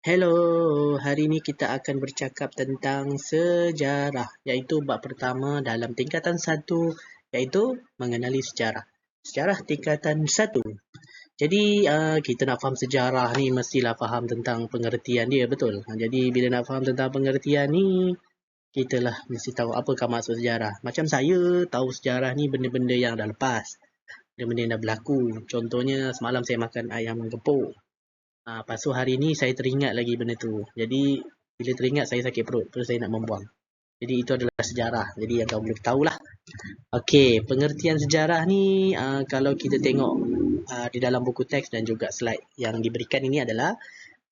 Hello, hari ini kita akan bercakap tentang sejarah, iaitu bab pertama dalam tingkatan 1, iaitu mengenali sejarah. Sejarah tingkatan 1. Jadi, kita nak faham sejarah ni mestilah faham tentang pengertian dia, betul? Jadi, bila nak faham tentang pengertian ni, kita lah mesti tahu apakah maksud sejarah. Macam saya tahu sejarah ni benda-benda yang dah lepas, benda-benda yang dah berlaku. Contohnya, semalam saya makan ayam gepuk. Lepas tu hari ni saya teringat lagi benda tu. Jadi bila teringat saya sakit perut. Terus saya nak membuang. Jadi itu adalah sejarah. Jadi yang kau boleh tahulah. Okey, pengertian sejarah ni kalau kita tengok di dalam buku teks dan juga slide yang diberikan ini adalah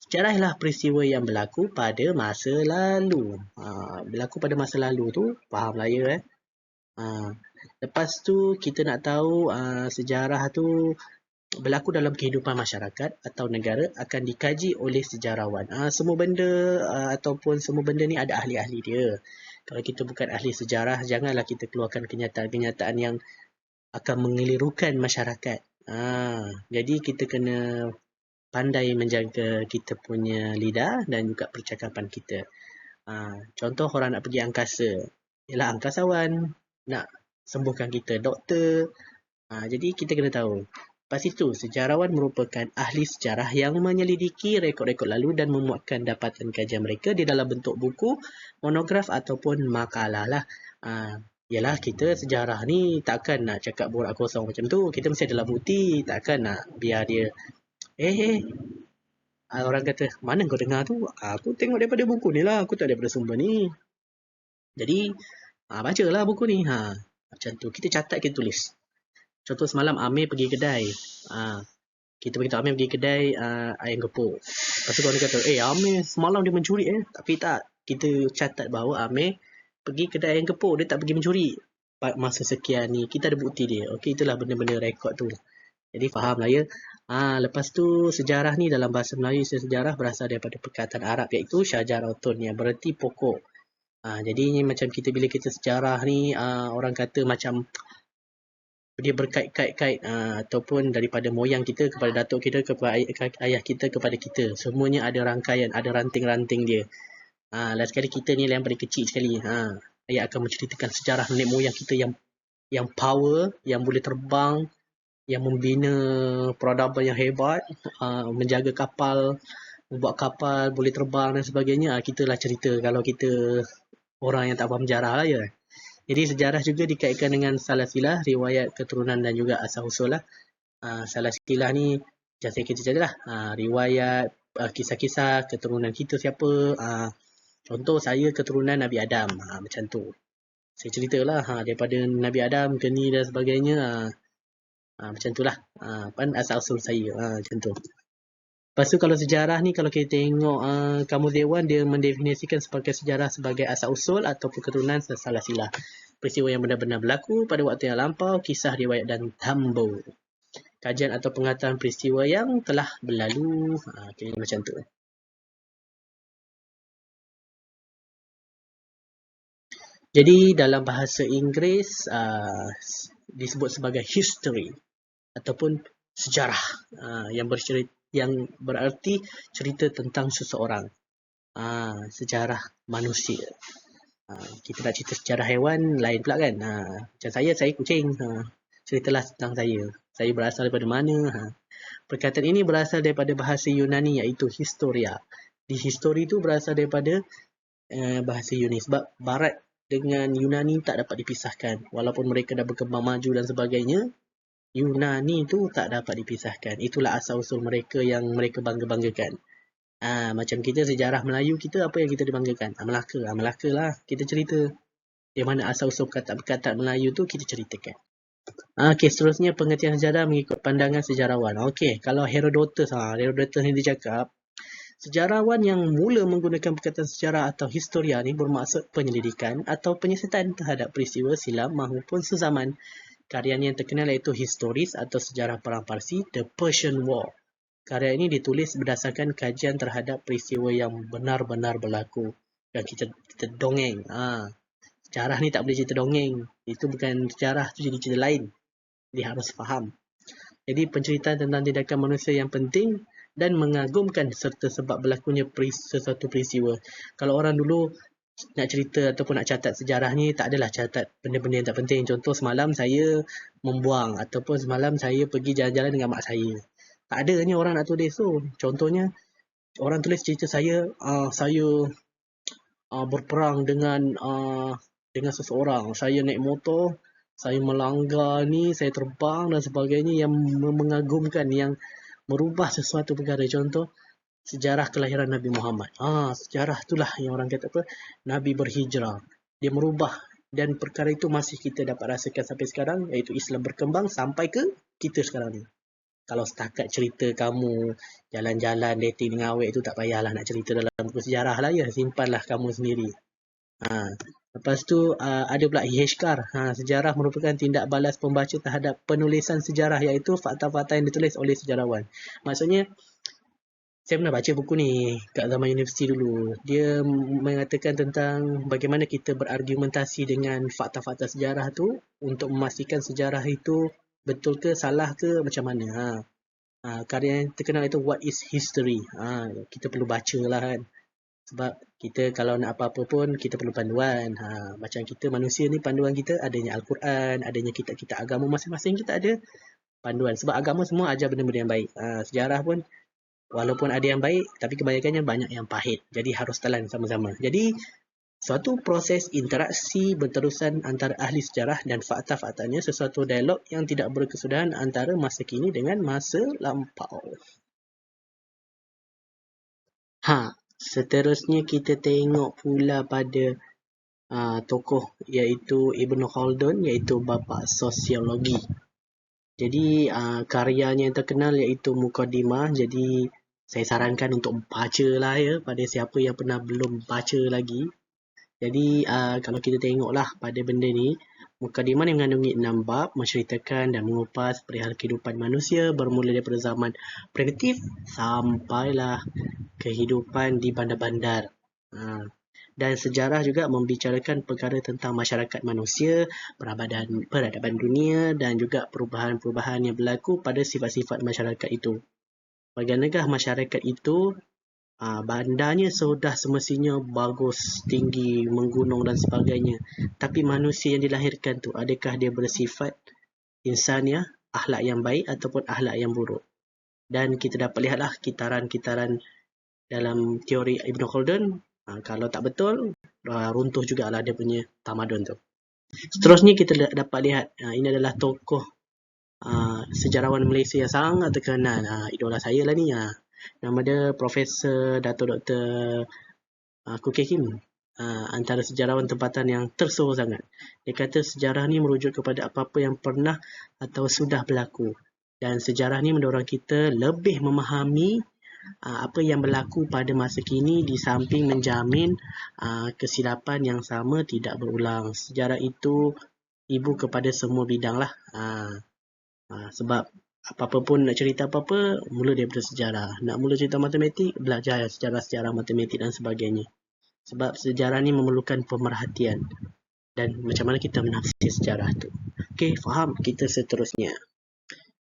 sejarah ialah peristiwa yang berlaku pada masa lalu. Berlaku pada masa lalu tu faham lah ya Lepas tu kita nak tahu sejarah tu berlaku dalam kehidupan masyarakat atau negara akan dikaji oleh sejarawan. Semua benda ataupun semua benda ni ada ahli-ahli dia. Kalau kita bukan ahli sejarah, janganlah kita keluarkan kenyataan-kenyataan yang akan mengelirukan masyarakat. Jadi kita kena pandai menjaga kita punya lidah dan juga percakapan kita. Contoh orang nak pergi angkasa, ialah angkasawan, nak sembuhkan kita doktor. Jadi kita kena tahu. Lepas itu, sejarawan merupakan ahli sejarah yang menyelidiki rekod-rekod lalu dan memuatkan dapatan kajian mereka di dalam bentuk buku, monograf ataupun makalah lah. Yalah kita sejarah ni takkan nak cakap borak kosong macam tu. Kita mesti adalah bukti. Takkan nak biar dia orang kata, mana kau dengar tu? Aku tengok daripada buku ni lah. Aku tak daripada sumber ni. Jadi, bacalah buku ni. Macam tu. Kita catat, kita tulis. Contoh semalam Amir pergi kedai. Kita beritahu Amir pergi kedai ayam gepuk. Lepas tu kawan dia kata, Amir semalam dia mencuri Tapi tak, kita catat bahawa Amir pergi kedai ayam gepuk. Dia tak pergi mencuri. Masa sekian ni, kita ada bukti dia. Okey, itulah benda-benda rekod tu. Jadi faham lah ya. Lepas tu sejarah ni dalam bahasa Melayu sejarah berasal daripada perkataan Arab iaitu syajaratun yang bererti pokok. Jadi macam kita bila kita sejarah ni orang kata macam dia berkait-kait ataupun daripada moyang kita kepada datuk kita kepada ayah kita kepada kita. Semuanya ada rangkaian, ada ranting-ranting dia. Last sekali kita ni yang paling kecil sekali. Ayah akan menceritakan sejarah nenek moyang kita yang power, yang boleh terbang, yang membina peradaban yang hebat, menjaga kapal, membuat kapal boleh terbang dan sebagainya. Kita lah cerita kalau kita orang yang tak faham sejarah lah ya. Jadi sejarah juga dikaitkan dengan salasilah, riwayat keturunan dan juga asal-usul lah. Salasilah ni, macam saya kita cerita lah. Riwayat, kisah-kisah keturunan kita siapa. Contoh saya keturunan Nabi Adam. Macam tu. Saya ceritalah daripada Nabi Adam ke ni dan sebagainya. Macam tu lah. Asal-usul saya. Macam tu. Lepas tu kalau sejarah ni, kalau kita tengok Kamus Dewan, dia mendefinisikan sebagai sejarah sebagai asal-usul ataupun keturunan salasilah. Peristiwa yang benar-benar berlaku pada waktu yang lampau, kisah, riwayat dan tambur. Kajian atau pengataan peristiwa yang telah berlalu. Kira macam tu. Jadi dalam bahasa Inggeris disebut sebagai history ataupun sejarah yang berarti cerita tentang seseorang. Sejarah manusia. Kita nak cerita sejarah haiwan lain pula kan. Macam saya kucing. Ceritalah tentang saya. Saya berasal daripada mana. Perkataan ini berasal daripada bahasa Yunani iaitu historia. Di histori tu berasal daripada bahasa Yunani. Sebab Barat dengan Yunani tak dapat dipisahkan. Walaupun mereka dah berkembang maju dan sebagainya, Yunani tu tak dapat dipisahkan. Itulah asal-usul mereka yang mereka bangga-banggakan. Macam kita sejarah Melayu kita, apa yang kita dibanggakan? Melaka. Melaka lah kita cerita. Di mana asal-usul perkataan Melayu tu kita ceritakan. Okey, seterusnya pengertian sejarah mengikut pandangan sejarawan. Okey, kalau Herodotus ni dia cakap, sejarawan yang mula menggunakan perkataan sejarah atau historia ni bermaksud penyelidikan atau penyiasatan terhadap peristiwa silam maupun sezaman. Karyanya yang terkenal iaitu historis atau sejarah Perang Parsi, The Persian War. Karya ini ditulis berdasarkan kajian terhadap peristiwa yang benar-benar berlaku. Dan kita dongeng. Sejarah ni tak boleh cerita dongeng. Itu bukan sejarah, tu jadi cerita lain. Dia harus faham. Jadi penceritaan tentang tindakan manusia yang penting dan mengagumkan serta sebab berlakunya sesuatu peristiwa. Kalau orang dulu nak cerita ataupun nak catat sejarah ni, tak adalah catat benda-benda yang tak penting. Contoh semalam saya membuang ataupun semalam saya pergi jalan-jalan dengan mak saya. Tak adanya orang nak tulis tu. Contohnya orang tulis cerita saya berperang dengan seseorang. Saya naik motor, saya melanggar ni, saya terbang dan sebagainya yang mengagumkan, yang merubah sesuatu perkara. Contoh sejarah kelahiran Nabi Muhammad. Sejarah itulah yang orang kata apa? Nabi berhijrah. Dia merubah dan perkara itu masih kita dapat rasakan sampai sekarang, iaitu Islam berkembang sampai ke kita sekarang ni. Kalau setakat cerita kamu jalan-jalan dating dengan awek tu, tak payahlah nak cerita dalam buku sejarah lah ya. Simpanlah kamu sendiri. Lepas tu ada pula ihshkar. Sejarah merupakan tindak balas pembaca terhadap penulisan sejarah, iaitu fakta-fakta yang ditulis oleh sejarawan. Maksudnya saya pernah baca buku ni kat zaman universiti dulu. Dia mengatakan tentang bagaimana kita berargumentasi dengan fakta-fakta sejarah tu untuk memastikan sejarah itu betul ke, salah ke, macam mana. Karya yang terkenal itu What is History. Kita perlu baca lah kan. Sebab kita kalau nak apa-apa pun kita perlu panduan. Macam kita manusia ni, panduan kita adanya Al-Quran, adanya kitab-kitab agama masing-masing, kita ada panduan. Sebab agama semua ajar benda-benda yang baik. Sejarah pun walaupun ada yang baik, tapi kebanyakannya banyak yang pahit. Jadi harus telan sama-sama. Jadi suatu proses interaksi berterusan antara ahli sejarah dan fakta-faktanya, sesuatu dialog yang tidak berkesudahan antara masa kini dengan masa lampau. Seterusnya kita tengok pula pada tokoh iaitu Ibn Khaldun, iaitu bapa sosiologi. Jadi karyanya yang terkenal iaitu Muqaddimah. Jadi saya sarankan untuk baca lah ya, pada siapa yang pernah belum baca lagi. Jadi kalau kita tengoklah pada benda ni, Muqaddimah ni mengandungi 6 bab, menceritakan dan mengupas perihal kehidupan manusia bermula daripada zaman primitif sampailah kehidupan di bandar-bandar. Dan sejarah juga membicarakan perkara tentang masyarakat manusia, peradaban dunia dan juga perubahan-perubahan yang berlaku pada sifat-sifat masyarakat itu. Bagaimanakah masyarakat itu, bandarnya sudah semestinya bagus, tinggi, menggunung dan sebagainya. Tapi manusia yang dilahirkan tu, adakah dia bersifat insaniah, akhlak yang baik ataupun akhlak yang buruk? Dan kita dapat lihatlah kitaran-kitaran dalam teori Ibn Khaldun. Kalau tak betul, runtuh jugalah dia punya tamadun tu. Seterusnya kita dapat lihat, ini adalah tokoh sejarawan Malaysia yang sangat terkenal. Idola saya lah ni. Nama dia Profesor Dato' Dr. Khoo Keng Hiim. Antara sejarawan tempatan yang tersohor sangat. Dia kata sejarah ni merujuk kepada apa-apa yang pernah atau sudah berlaku. Dan sejarah ni mendorong kita lebih memahami apa yang berlaku pada masa kini, di samping menjamin kesilapan yang sama tidak berulang. Sejarah itu ibu kepada semua bidang lah. Sebab apa-apa pun nak cerita apa-apa, mula daripada sejarah. Nak mula cerita matematik, belajar sejarah-sejarah matematik dan sebagainya. Sebab sejarah ni memerlukan pemerhatian. Dan macam mana kita menafsir sejarah tu. Okey, faham? Kita seterusnya.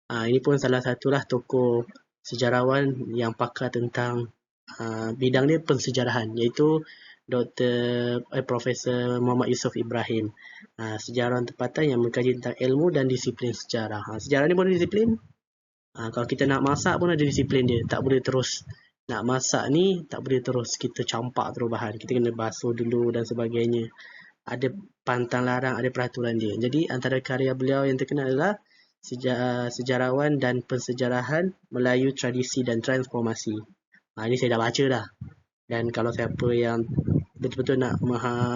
Ini pun salah satulah tokoh sejarawan yang pakar tentang bidang dia pensejarahan, iaitu Profesor Muhammad Yusof Ibrahim. Sejarawan tempatan yang mengkaji tentang ilmu dan disiplin sejarah. Sejarah ni pun ada disiplin. Kalau kita nak masak pun ada disiplin dia. Tak boleh terus nak masak ni, tak boleh terus kita campak terus bahan. Kita kena basuh dulu dan sebagainya. Ada pantang larang, ada peraturan dia. Jadi antara karya beliau yang terkenal adalah Sejarawan dan Pensejarahan Melayu Tradisi dan Transformasi. Ini saya dah baca dah. Dan kalau siapa yang betul-betul nak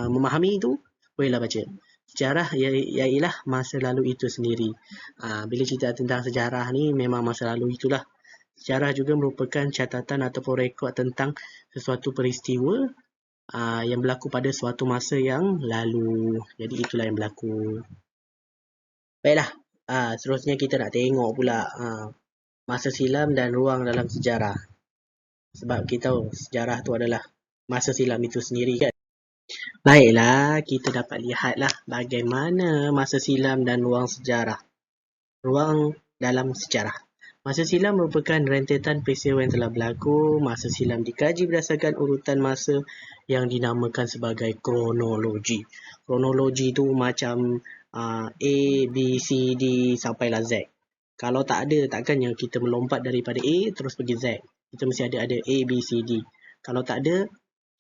memahami itu, bolehlah baca. Sejarah ialah masa lalu itu sendiri. Bila cerita tentang sejarah ni, memang masa lalu itulah. Sejarah juga merupakan catatan ataupun rekod tentang sesuatu peristiwa yang berlaku pada suatu masa yang lalu. Jadi itulah yang berlaku. Baiklah. Seterusnya kita nak tengok pula masa silam dan ruang dalam sejarah. Sebab kita tahu sejarah tu adalah masa silam itu sendiri kan. Baiklah, kita dapat lihatlah bagaimana masa silam dan ruang sejarah. Ruang dalam sejarah. Masa silam merupakan rentetan peristiwa yang telah berlaku. Masa silam dikaji berdasarkan urutan masa yang dinamakan sebagai kronologi. Kronologi tu macam A, B, C, D sampailah Z. Kalau tak ada, takkannya kita melompat daripada A terus pergi Z. Kita mesti ada A, B, C, D. Kalau tak ada,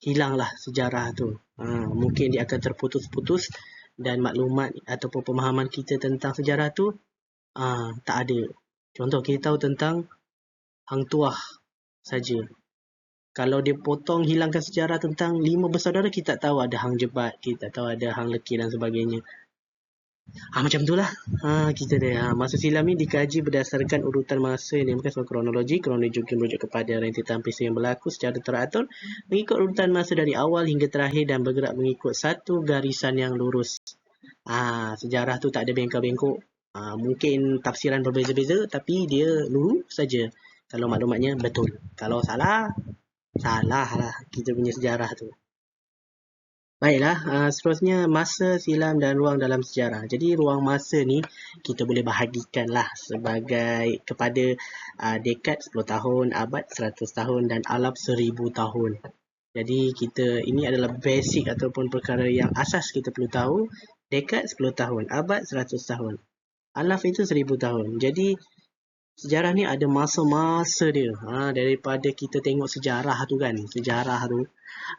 hilanglah sejarah tu. Mungkin dia akan terputus-putus dan maklumat ataupun pemahaman kita tentang sejarah tu tak ada. Contoh, kita tahu tentang Hang Tuah saja. Kalau dia potong hilangkan sejarah tentang 5 bersaudara, kita tak tahu ada Hang Jebat, kita tak tahu ada Hang Lekir dan sebagainya. Macam itulah. Kita dia. Masa silam ni dikaji berdasarkan urutan masa yang dinamakan sebagai kronologi. Kronologi juga merujuk kepada rentetan peristiwa yang berlaku secara teratur mengikut urutan masa dari awal hingga terakhir dan bergerak mengikut satu garisan yang lurus. Sejarah tu tak ada bengkok-bengkok. Mungkin tafsiran berbeza-beza tapi dia lurus saja. Kalau maklumatnya betul. Kalau salah, salah lah kita punya sejarah tu. Baiklah, seterusnya masa silam dan ruang dalam sejarah. Jadi ruang masa ni kita boleh bahagikan lah sebagai kepada dekad 10 tahun, abad 100 tahun dan alaf 1000 tahun. Jadi ini adalah basic ataupun perkara yang asas kita perlu tahu. Dekad 10 tahun, abad 100 tahun. Alaf itu 1000 tahun. Jadi sejarah ni ada masa-masa dia. Daripada kita tengok sejarah tu kan. Sejarah tu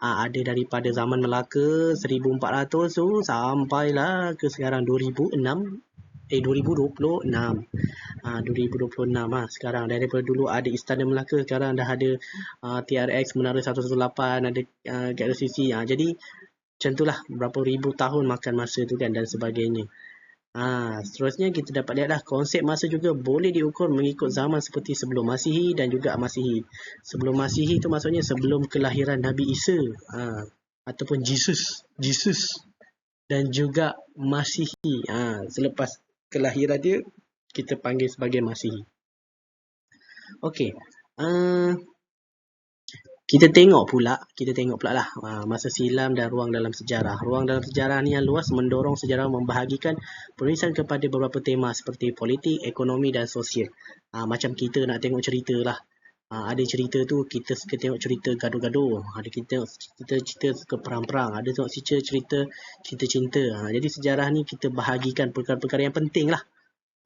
ada daripada zaman Melaka 1400 tu sampailah ke sekarang 2006. 2026. 2026 sekarang. Daripada dulu ada Istana Melaka, sekarang dah ada TRX, Menara 118, ada Galaxy. Jadi macam itulah berapa ribu tahun makan masa tu kan dan sebagainya. Seterusnya kita dapat lihatlah konsep masa juga boleh diukur mengikut zaman seperti sebelum Masihi dan juga Masihi. Sebelum Masihi tu maksudnya sebelum kelahiran Nabi Isa ataupun Jesus dan juga Masihi. Selepas kelahiran dia kita panggil sebagai Masihi. Okey. Kita tengok pula lah masa silam dan ruang dalam sejarah. Ruang dalam sejarah ni yang luas mendorong sejarah membahagikan penulisan kepada beberapa tema seperti politik, ekonomi dan sosial. Macam kita nak tengok cerita lah. Ada cerita tu kita suka tengok cerita gaduh-gaduh. Ada kita cerita suka perang-perang. Ada tengok cerita cinta-cinta. Jadi sejarah ni kita bahagikan perkara-perkara yang penting lah.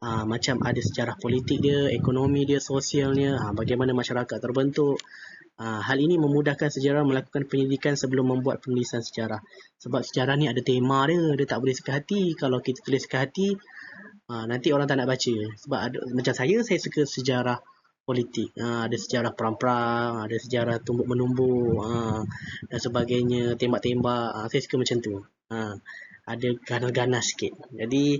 Macam ada sejarah politik dia, ekonomi dia, sosialnya, bagaimana masyarakat terbentuk. Hal ini memudahkan sejarah melakukan penyelidikan sebelum membuat penulisan sejarah. Sebab sejarah ni ada tema dia tak boleh suka hati. Kalau kita tulis suka hati, nanti orang tak nak baca. Sebab macam saya suka sejarah politik. Ada sejarah perang-perang, ada sejarah tumbuk-menumbuk dan sebagainya, tembak-tembak. Saya suka macam tu. Ada ganas-ganas sikit. Jadi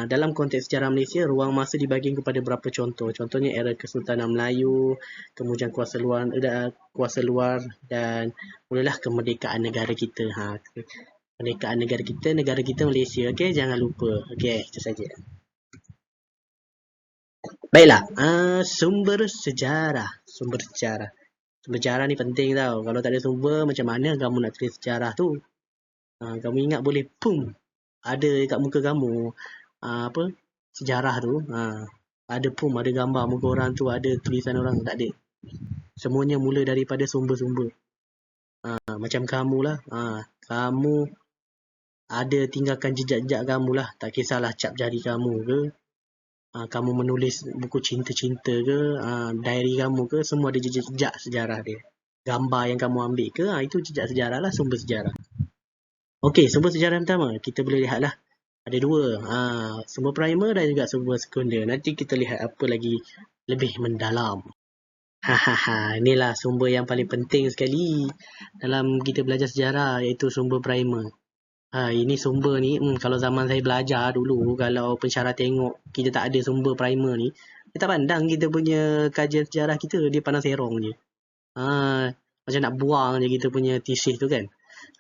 dalam konteks sejarah Malaysia, ruang masa dibagi kepada beberapa contoh. Contohnya era Kesultanan Melayu, kemudian kuasa luar dan mulalah kemerdekaan negara kita. Kemerdekaan negara kita Malaysia. Okey, jangan lupa. Okey, itu saja. Baiklah, sumber sejarah. Sumber sejarah ni penting tau. Kalau tak ada sumber, macam mana kamu nak tulis sejarah tu? Kamu ingat boleh ada kat muka kamu sejarah tu, ada ada gambar muka orang tu, ada tulisan orang, tak ada. Semuanya mula daripada sumber-sumber. Macam kamu lah, kamu ada tinggalkan jejak-jejak kamu lah, tak kisahlah cap jari kamu ke, kamu menulis buku cinta-cinta ke, diary kamu ke, semua ada jejak sejarah dia. Gambar yang kamu ambil ke, itu jejak sejarah lah, sumber sejarah. Okey, sumber sejarah pertama, kita boleh lihatlah. Ada dua, sumber primer dan juga sumber sekunder. Nanti kita lihat apa lagi lebih mendalam. Inilah sumber yang paling penting sekali dalam kita belajar sejarah, iaitu sumber primer. Ini sumber ni, kalau zaman saya belajar dulu, kalau pensyarah tengok kita tak ada sumber primer ni, dia tak pandang kita punya kajian sejarah kita, dia pandang serong je. Macam nak buang je kita punya thesis tu kan.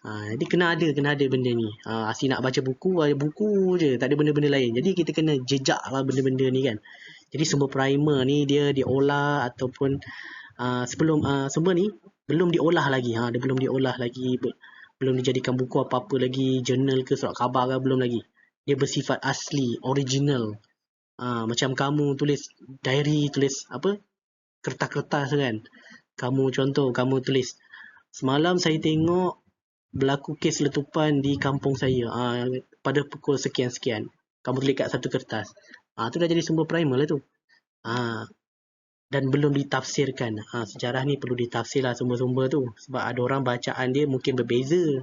Jadi kena ada benda ni. Asyik nak baca buku je, tak ada benda-benda lain. Jadi kita kena jejak lah benda-benda ni kan. Jadi sumber primer ni dia diolah ataupun sebelum sumber ni belum diolah lagi. Dia belum diolah lagi, belum dijadikan buku apa-apa lagi, jurnal ke surat khabar ke, belum lagi. Dia bersifat asli, original. Macam kamu tulis diary, tulis apa, kertas-kertas kan. Kamu tulis, semalam saya tengok berlaku kes letupan di kampung saya pada pukul sekian-sekian. Kamu tulis kat satu kertas. Tu dah jadi sumber primer lah tu. Dan belum ditafsirkan. Sejarah ni perlu ditafsir lah sumber-sumber tu. Sebab ada orang bacaan dia mungkin berbeza.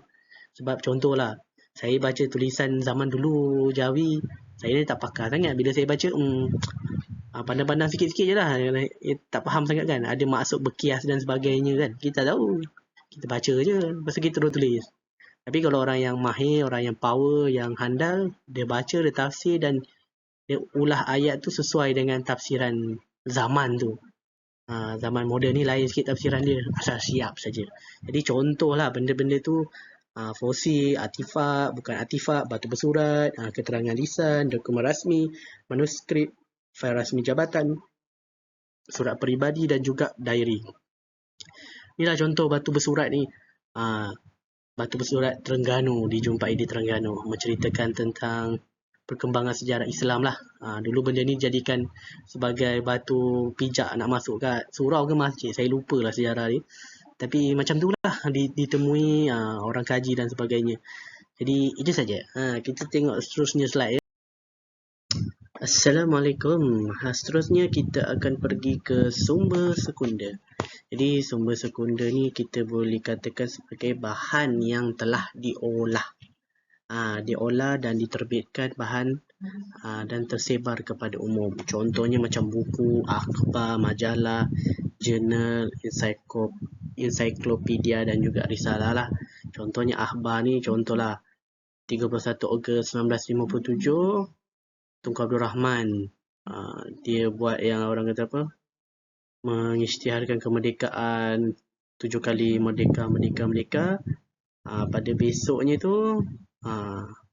Sebab contohlah, saya baca tulisan zaman dulu Jawi, saya ni tak pakar sangat. Bila saya baca, pandang-pandang sikit-sikit je lah. Tak faham sangat kan. Ada maksud berkias dan sebagainya kan. Kita tahu. Kita baca je. Lepas tu kita terus tulis. Tapi kalau orang yang mahir, orang yang power, yang handal, dia baca, dia tafsir dan dia ulah ayat tu sesuai dengan tafsiran zaman tu. Zaman moden ni lain sikit tafsiran dia. Asal siap saja. Jadi contohlah benda-benda tu, fosil, artifak, bukan artifak, batu bersurat, keterangan lisan, dokumen rasmi, manuskrip, fail rasmi jabatan, surat peribadi dan juga diary. Inilah contoh batu bersurat ni. Batu bersurat Terengganu, dijumpai di Terengganu, menceritakan tentang perkembangan sejarah Islam lah. Dulu benda ni dijadikan sebagai batu pijak nak masuk kat surau ke masjid. Saya lupa lah sejarah ni. Tapi macam tu lah ditemui orang kaji dan sebagainya. Jadi itu saja. Kita tengok seterusnya slide ya. Assalamualaikum. Seterusnya kita akan pergi ke sumber sekunder. Jadi sumber sekunder ni kita boleh katakan sebagai bahan yang telah diolah. Diolah dan diterbitkan bahan dan tersebar kepada umum. Contohnya macam buku, akhbar, majalah, jurnal, ensiklopedia dan juga risalah lah. Contohnya akhbar ni, contohlah 31 Ogos 1957, Tunku Abdul Rahman dia buat yang orang kata apa, mengisytiharkan kemerdekaan 7 kali merdeka. Pada besoknya tu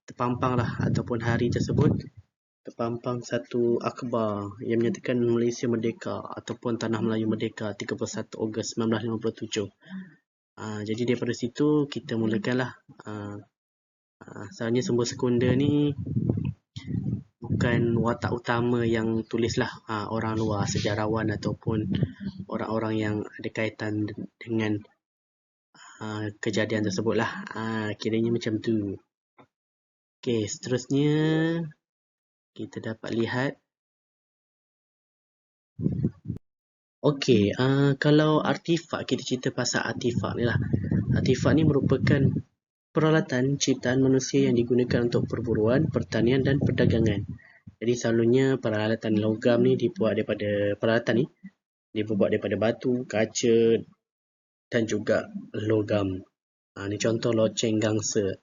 terpampang lah, ataupun hari tersebut terpampang satu akhbar yang menyatakan Malaysia merdeka ataupun Tanah Melayu merdeka 31 Ogos 1957. Jadi daripada situ kita mulakanlah. Sebenarnya sumber sekunder ni bukan watak utama yang tulislah orang luar, sejarawan ataupun orang-orang yang ada kaitan dengan kejadian tersebut lah. Kiranya macam tu. Okey, seterusnya kita dapat lihat. Okey, kalau artifak, kita cerita pasal artifak ni lah. Artifak ni merupakan peralatan ciptaan manusia yang digunakan untuk perburuan, pertanian dan perdagangan. Jadi selalunya peralatan logam ni dibuat daripada batu, kaca dan juga logam. Ni contoh loceng gangsa.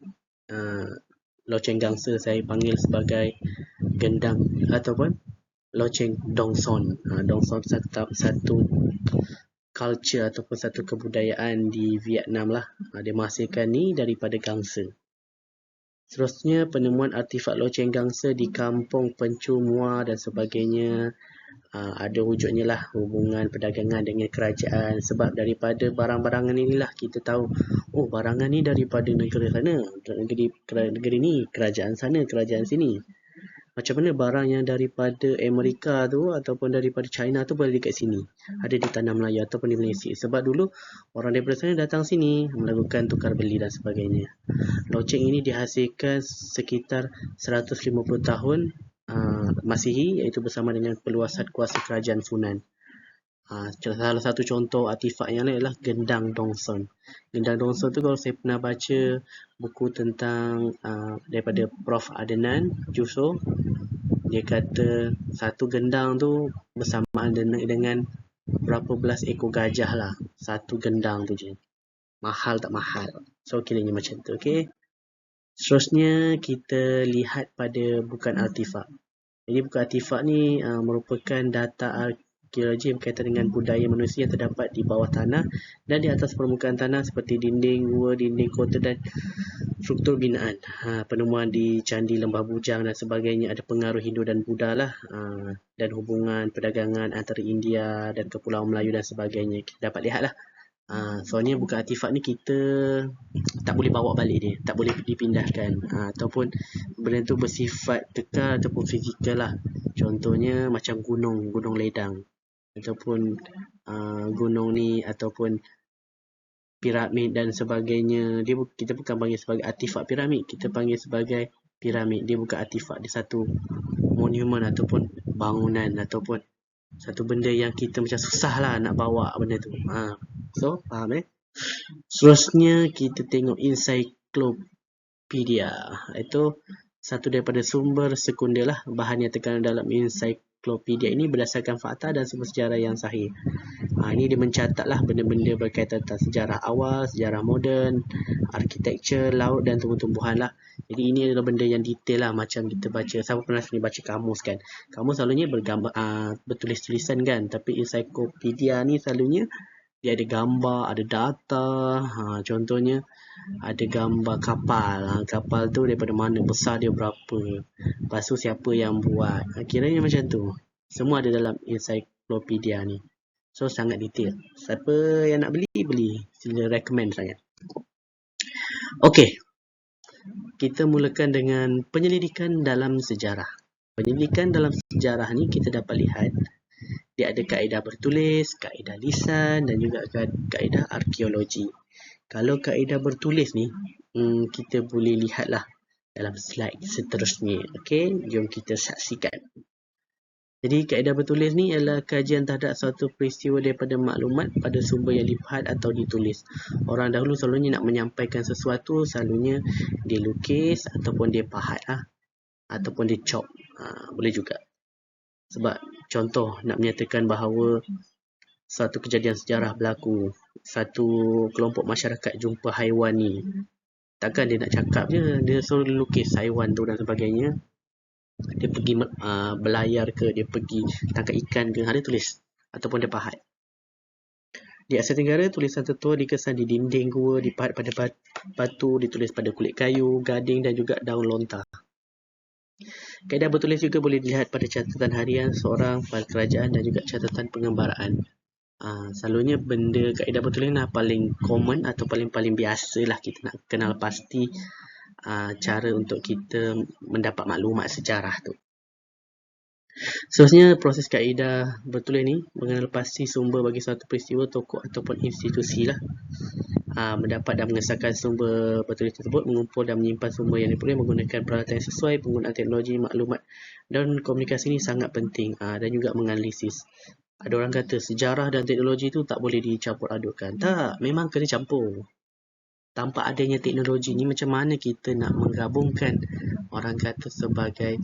Loceng gangsa saya panggil sebagai gendang ataupun loceng dongson. Dongson satu culture ataupun satu kebudayaan di Vietnam lah. Dia menghasilkan ni daripada gangsa. Seterusnya penemuan artifak loceng gangsa di kampung Pencu, Muar dan sebagainya. Ada wujudnya lah hubungan perdagangan dengan kerajaan. Sebab daripada barang-barangan inilah kita tahu, barangan ni daripada negara sana, negeri ni, kerajaan sana, kerajaan sini. Macam mana barang yang daripada Amerika tu ataupun daripada China tu boleh dekat sini, ada di Tanah Melayu ataupun di Malaysia. Sebab dulu orang daripada sana datang sini melakukan tukar beli dan sebagainya. Loceng ini dihasilkan sekitar 150 tahun Masihi, iaitu bersama dengan perluasan kuasa kerajaan Funan. Salah satu contoh artifak yang lain adalah gendang dongson. Gendang dongson tu kalau saya pernah baca buku tentang daripada Prof. Adnan Juso, dia kata satu gendang tu bersamaan dengan berapa belas ekor gajah lah. Satu gendang tu je. Mahal tak mahal. So kiranya macam tu. Okay. Seterusnya kita lihat pada bukan artifak. Jadi bukan artifak ni merupakan data arkeologi berkaitan dengan budaya manusia yang terdapat di bawah tanah dan di atas permukaan tanah seperti dinding gua, dinding kota dan struktur binaan. Penemuan di Candi Lembah Bujang dan sebagainya ada pengaruh Hindu dan Buddha lah. Dan hubungan perdagangan antara India dan Kepulauan Melayu dan sebagainya. Kita dapat lihat lah Soalnya bukan artifak ni kita tak boleh bawa balik dia, tak boleh dipindahkan, ataupun benda tu bersifat kekal ataupun fizikal lah. Contohnya macam gunung ledang, ataupun gunung ni, ataupun piramid dan sebagainya. Kita bukan panggil sebagai artifak piramid, kita panggil sebagai piramid. Dia bukan artifak, dia satu monumen ataupun bangunan ataupun satu benda yang kita macam susah lah nak bawa benda tu. So, faham Seterusnya kita tengok encyclopedia. Itu satu daripada sumber sekunder lah. Bahan yang terkandung dalam encyclopedia ini berdasarkan fakta dan sumber sejarah yang sahih. Ini dia mencatat lah benda-benda berkaitan tentang sejarah awal, sejarah moden, arkitektur, laut dan tumbuh-tumbuhan lah. Jadi ini adalah benda yang detail lah, macam kita baca. Siapa pernah sini baca kamus kan? Kamus selalunya bergambar, bertulis-tulisan kan? Tapi encyclopedia ni selalunya dia ada gambar, ada data. Contohnya ada gambar kapal. Kapal tu daripada mana, besar dia berapa, lepas tu siapa yang buat. Kiranya macam tu. Semua ada dalam encyclopedia ni. So sangat detail. Siapa yang nak beli. Sila recommend saya. Okey. Kita mulakan dengan penyelidikan dalam sejarah. Penyelidikan dalam sejarah ni kita dapat lihat dia ada kaedah bertulis, kaedah lisan dan juga kaedah arkeologi. Kalau kaedah bertulis ni, kita boleh lihatlah dalam slide seterusnya. Okey, jom kita saksikan. Jadi kaedah bertulis ni adalah kajian terhadap suatu peristiwa daripada maklumat pada sumber yang dilihat atau ditulis. Orang dahulu selalunya nak menyampaikan sesuatu, selalunya dia lukis ataupun dia pahat ataupun dia chop. Boleh juga. Sebab contoh nak menyatakan bahawa satu kejadian sejarah berlaku, satu kelompok masyarakat jumpa haiwan ni, takkan dia nak cakap je, dia suruh lukis haiwan tu dan sebagainya. Dia pergi berlayar ke, dia pergi tangkap ikan ke, dia tulis ataupun dia pahat. Di Asia Tenggara, tulisan tertua dikesan di dinding gua, dipahat pada batu, ditulis pada kulit kayu, gading dan juga daun lontar. Kaedah bertulis juga boleh dilihat pada catatan harian seorang, fail kerajaan dan juga catatan pengembaraan. Selalunya benda kaedah bertulis lah paling common atau paling biasa lah kita nak kenal pasti cara untuk kita mendapat maklumat sejarah tu. Seterusnya, proses kaedah bertulis ni mengenal pasti sumber bagi suatu peristiwa, tokoh ataupun institusi lah. Mendapat dan mengesahkan sumber bertulis tersebut, mengumpul dan menyimpan sumber yang diperlukan menggunakan peralatan yang sesuai, penggunaan teknologi, maklumat dan komunikasi ini sangat penting, dan juga menganalisis. Ada orang kata sejarah dan teknologi tu tak boleh dicampur adukkan. Tak, memang kena campur. Tanpa adanya teknologi ni, macam mana kita nak menggabungkan, orang kata sebagai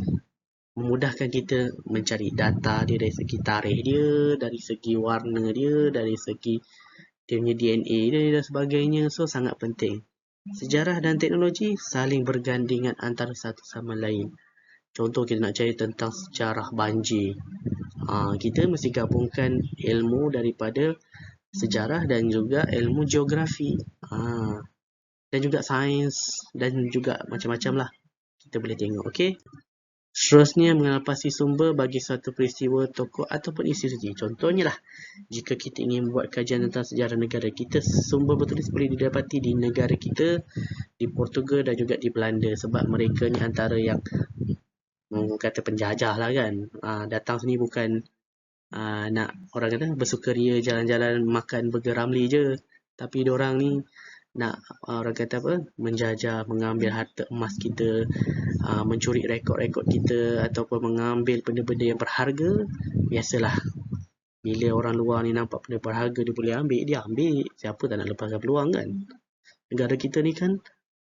memudahkan kita mencari data dia dari segi tarikh dia, dari segi warna dia, dari segi dia punya DNA dia dan sebagainya. So sangat penting. Sejarah dan teknologi saling bergandingan antara satu sama lain. Contoh kita nak cari tentang sejarah banjir, kita mesti gabungkan ilmu daripada sejarah dan juga ilmu geografi, dan juga sains dan juga macam-macam lah kita boleh tengok. Okey. Seterusnya, mengenal pasti sumber bagi suatu peristiwa, tokoh ataupun institusi. Contohnya lah, jika kita ingin buat kajian tentang sejarah negara kita, sumber bertulis boleh didapati di negara kita, di Portugal dan juga di Belanda. Sebab mereka ni antara yang kata penjajah lah kan. Datang sini bukan nak orang kata bersukaria jalan-jalan makan burger Ramly je, tapi diorang ni nak orang kata apa, menjajah, mengambil harta emas kita, mencuri rekod-rekod kita ataupun mengambil benda-benda yang berharga. Biasalah, bila orang luar ni nampak benda berharga dia boleh ambil, dia ambil. Siapa tak nak lepaskan peluang kan. Negara kita ni kan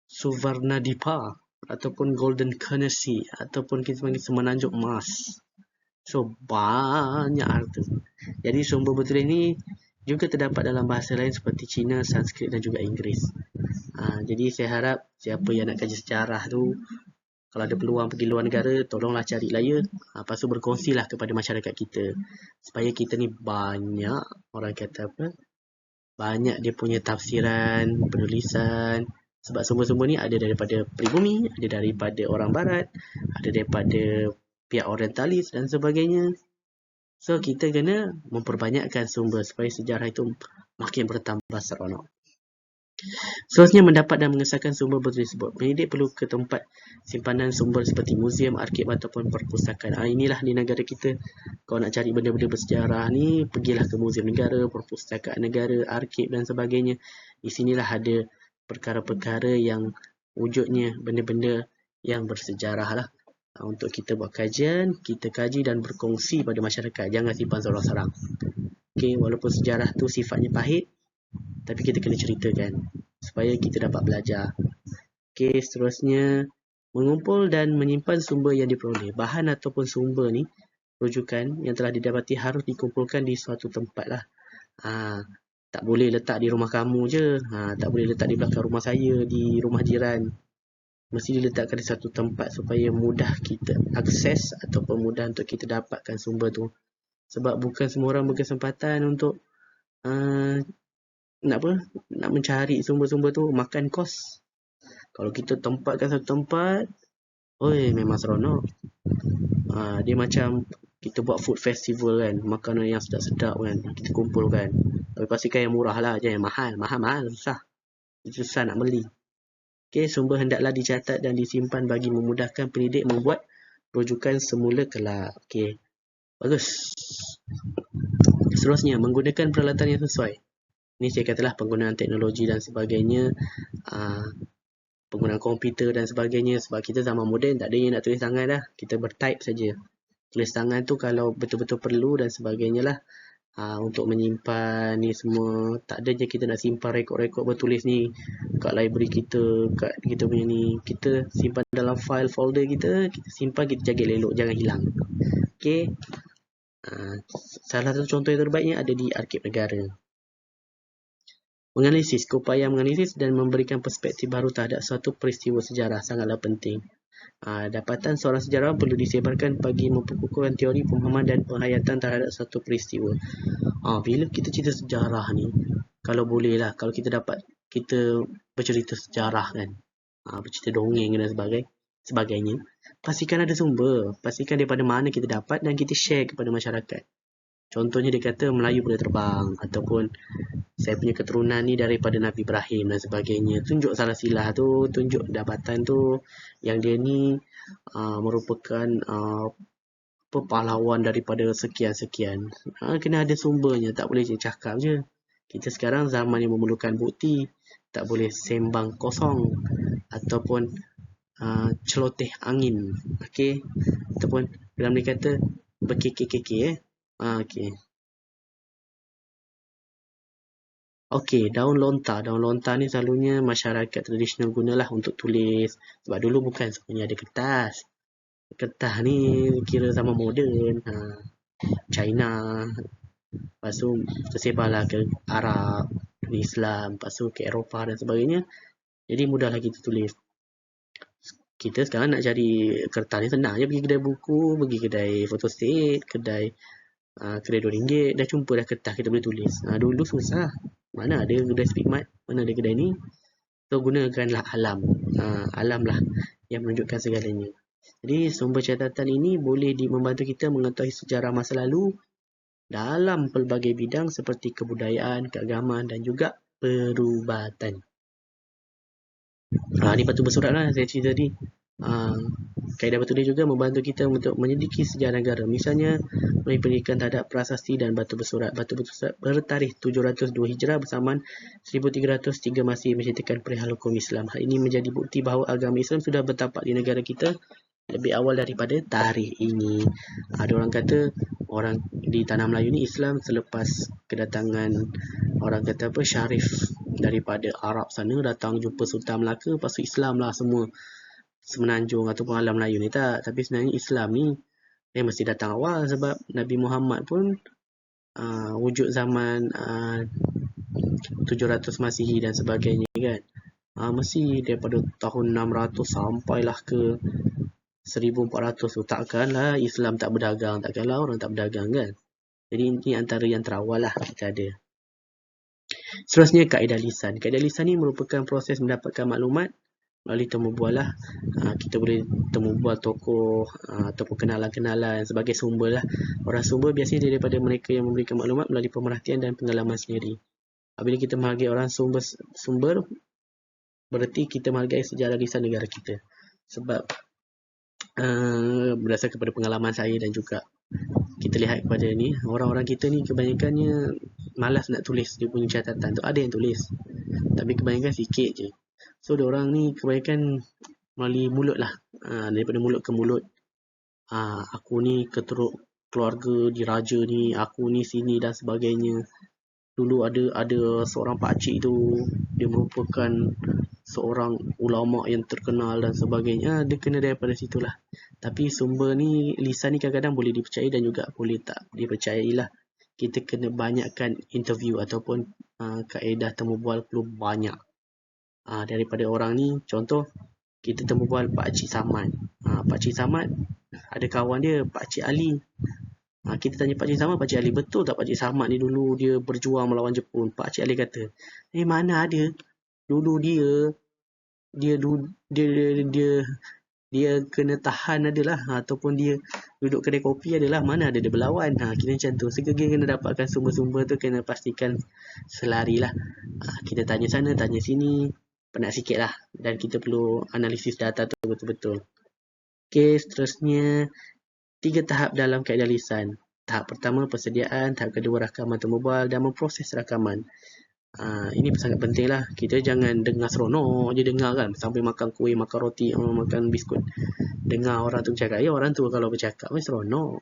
Suvarnadipa ataupun Golden Currency ataupun kita panggil semenanjung emas. So banyak harta. Jadi sumber bertulis ni juga terdapat dalam bahasa lain seperti Cina, Sanskrit dan juga Inggeris. Jadi saya harap siapa yang nak kaji sejarah tu, kalau ada peluang pergi luar negara, tolonglah carilah ya. Lepas tu berkongsilah kepada masyarakat kita. Supaya kita ni banyak, orang kata apa, banyak dia punya tafsiran, penulisan. Sebab sumber-sumber ni ada daripada pribumi, ada daripada orang barat, ada daripada pihak orientalis dan sebagainya. So, kita kena memperbanyakkan sumber supaya sejarah itu makin bertambah seronok. Seterusnya, mendapat dan mengesahkan sumber tersebut. Pendidik perlu ke tempat simpanan sumber seperti muzium, arkib ataupun perpustakaan. Inilah di negara kita, kalau nak cari benda-benda bersejarah ni, pergilah ke muzium negara, perpustakaan negara, arkib dan sebagainya. Di sinilah ada perkara-perkara yang wujudnya benda-benda yang bersejarah lah. Untuk kita buat kajian, kita kaji dan berkongsi pada masyarakat. Jangan simpan sorang-sorang. Okay, walaupun sejarah tu sifatnya pahit, tapi kita kena ceritakan supaya kita dapat belajar. Okey, seterusnya mengumpul dan menyimpan sumber yang diperoleh. Bahan ataupun sumber ni, rujukan yang telah didapati harus dikumpulkan di suatu tempat lah. Tak boleh letak di rumah kamu je. Tak boleh letak di belakang rumah saya, di rumah jiran. Mesti diletakkan di satu tempat supaya mudah kita akses ataupun mudah untuk kita dapatkan sumber tu. Sebab bukan semua orang berkesempatan untuk nak mencari sumber-sumber tu, makan kos. Kalau kita tempatkan satu tempat, memang seronok. Dia macam kita buat food festival kan, makanan yang sedap-sedap kan, kita kumpulkan. Tapi pastikan yang murah lah, jangan yang mahal. Mahal susah. Itu susah nak beli. Okay, sumber hendaklah dicatat dan disimpan bagi memudahkan pendidik membuat rujukan semula kelak. Okay, bagus. Seterusnya, menggunakan peralatan yang sesuai. Ini saya katalah penggunaan teknologi dan sebagainya, penggunaan komputer dan sebagainya. Sebab kita zaman moden tak ada yang nak tulis tangan dah. Kita bertype saja. Tulis tangan tu kalau betul-betul perlu dan sebagainya lah. Untuk menyimpan ni semua. Tak ada je kita nak simpan rekod-rekod bertulis ni kat library kita, kat kita punya ni. Kita simpan dalam file folder kita. Kita simpan, kita jaga elok, jangan hilang. Okay. Salah satu contoh yang terbaiknya ada di arkib negara. Menganalisis, keupayaan menganalisis dan memberikan perspektif baru terhadap suatu peristiwa sejarah sangatlah penting. Dapatan seorang sejarawan perlu disebarkan bagi memperkukuhkan teori pemahaman dan penghayatan terhadap suatu peristiwa. Bila kita cerita sejarah ni, kalau boleh lah, kalau kita dapat, kita bercerita sejarah kan, bercerita dongeng dan sebagainya, pastikan ada sumber, pastikan daripada mana kita dapat dan kita share kepada masyarakat. Contohnya dia kata Melayu boleh terbang, ataupun saya punya keturunan ni daripada Nabi Ibrahim dan sebagainya. Tunjuk salah silah tu, tunjuk dapatan tu, yang dia ni merupakan pahlawan daripada sekian-sekian. Kena ada sumbernya, tak boleh je cakap je. Kita sekarang zaman yang memerlukan bukti, tak boleh sembang kosong ataupun celoteh angin. Okey, ataupun dalam dia kata berkekek-kekek okey. Okey, daun lontar. Daun lontar ni selalunya masyarakat tradisional gunalah untuk tulis. Sebab dulu bukan semuanya ada kertas. Kertas ni kira zaman moden. China. Lepas tu tersebarlah ke Arab, Islam, lepas tu ke Eropah dan sebagainya. Jadi mudahlah kita tulis. Kita sekarang nak cari kertas ni senang je. Pergi kedai buku, pergi kedai photostat, kedai RM2, dah jumpa dah kertas kita boleh tulis. Dulu susah. Mana ada kedai Speakmart, mana ada kedai ni. So gunakanlah alam. Alam lah yang menunjukkan segalanya. Jadi sumber catatan ini boleh membantu kita mengetahui sejarah masa lalu dalam pelbagai bidang seperti kebudayaan, keagamaan dan juga perubatan. Ni batu bersurat lah saya cerita tadi. Kaedah bertulis juga membantu kita untuk menyelidiki sejarah negara. Misalnya, melalui pendidikan terhadap prasasti dan batu bersurat. Batu bersurat bertarikh 702 Hijrah bersamaan 1303 Masih menceritakan perihal hukum Islam. Hal ini menjadi bukti bahawa agama Islam sudah bertapak di negara kita lebih awal daripada tarikh ini. Ada orang kata orang di tanah Melayu ni Islam selepas kedatangan orang kata Syarif daripada Arab sana datang jumpa Sultan Melaka, lepas tu Islam lah semua semenanjung ataupun alam Melayu ni tak. Tapi sebenarnya Islam ni mesti datang awal sebab Nabi Muhammad pun wujud zaman 700 Masihi dan sebagainya kan. Mesti daripada tahun 600 sampailah ke 1400 tu. Takkanlah Islam tak berdagang, takkanlah orang tak berdagang kan. Jadi ini antara yang terawal lah kita ada. Seterusnya kaedah lisan. Kaedah lisan ni merupakan proses mendapatkan maklumat melalui temu bual lah. Kita boleh temu bual tokoh ataupun kenalan-kenalan sebagai sumber lah. Orang sumber biasanya daripada mereka yang memberikan maklumat melalui pemerhatian dan pengalaman sendiri. Bila kita menghargai orang sumber, berarti kita menghargai sejarah lisan negara kita. Sebab berdasarkan kepada pengalaman saya dan juga kita lihat kepada ni, orang-orang kita ni kebanyakannya malas nak tulis dia punya catatan tu. Ada yang tulis, tapi kebanyakan sikit je. So diorang ni kebanyakan melalui mulut lah, daripada mulut ke mulut. Aku ni keteruk keluarga diraja ni, aku ni sini dan sebagainya. Dulu ada seorang pakcik tu, dia merupakan seorang ulama yang terkenal dan sebagainya. Dia kena daripada situlah. Tapi sumber ni, lisan ni kadang-kadang boleh dipercayai dan juga boleh tak dipercayai lah. Kita kena banyakkan interview ataupun kaedah temu bual perlu banyak daripada orang ni. Contoh, kita temu bual Pakcik Samad. Pakcik Samad ada kawan dia Pakcik Ali. Kita tanya Pakcik Samad, Pakcik Ali, betul tak Pakcik Samad ni dulu dia berjuang melawan Jepun? Pakcik Ali kata, mana ada. Dulu dia kena tahan adalah, ataupun dia duduk kedai kopi adalah, mana ada dia berlawan. Kita macam tu. Segera kena dapatkan sumber-sumber tu, kena pastikan selari lah. Kita tanya sana, tanya sini, penat sikit lah. Dan kita perlu analisis data tu betul-betul. Okey, seterusnya 3 tahap dalam kaedah lisan. Tahap pertama persediaan, tahap kedua rakaman temu bual dan memproses rakaman. Ini sangat penting lah. Kita jangan dengar seronok je dengar kan, sampai makan kuih, makan roti, makan biskut. Dengar orang tu bercakap. Ya, orang tu kalau bercakap seronok.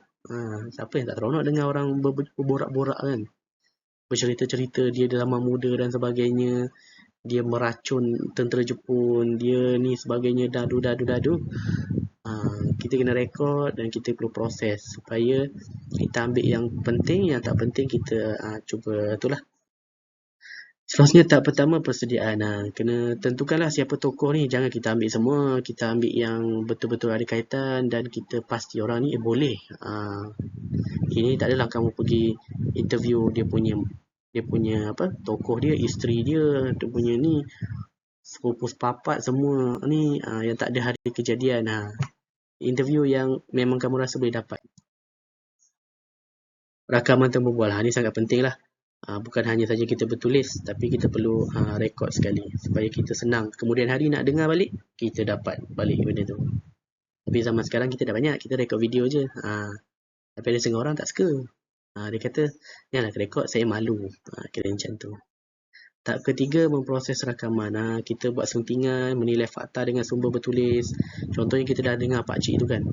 Siapa yang tak seronok dengar orang berborak-borak kan, bercerita-cerita dia zaman muda dan sebagainya. Dia meracun tentera Jepun, dia ni sebagainya, dadu. Kita kena rekod dan kita perlu proses supaya kita ambil yang penting, yang tak penting kita cuba itulah. Seterusnya tahap pertama persediaan. Kena tentukanlah siapa tokoh ni. Jangan kita ambil semua, kita ambil yang betul-betul ada kaitan dan kita pasti orang ni boleh. Ini tak adalah kamu pergi interview dia punya tokoh dia, isteri dia punya ni, sepupu sepapat semua ni yang tak ada hari kejadian. Interview yang memang kamu rasa boleh dapat. Rakaman temu bual, ni sangat penting lah. Bukan hanya saja kita bertulis, tapi kita perlu rekod sekali supaya kita senang kemudian hari nak dengar balik, kita dapat balik benda tu. Tapi zaman sekarang kita dah banyak, kita rekod video je. Tapi ada setengah orang tak suka. Dia kata, janganlah rekod, saya malu. Kira macam tu. Tahap ketiga, memproses rakaman. Kita buat suntingan, menilai fakta dengan sumber bertulis. Contohnya kita dah dengar pakcik tu kan,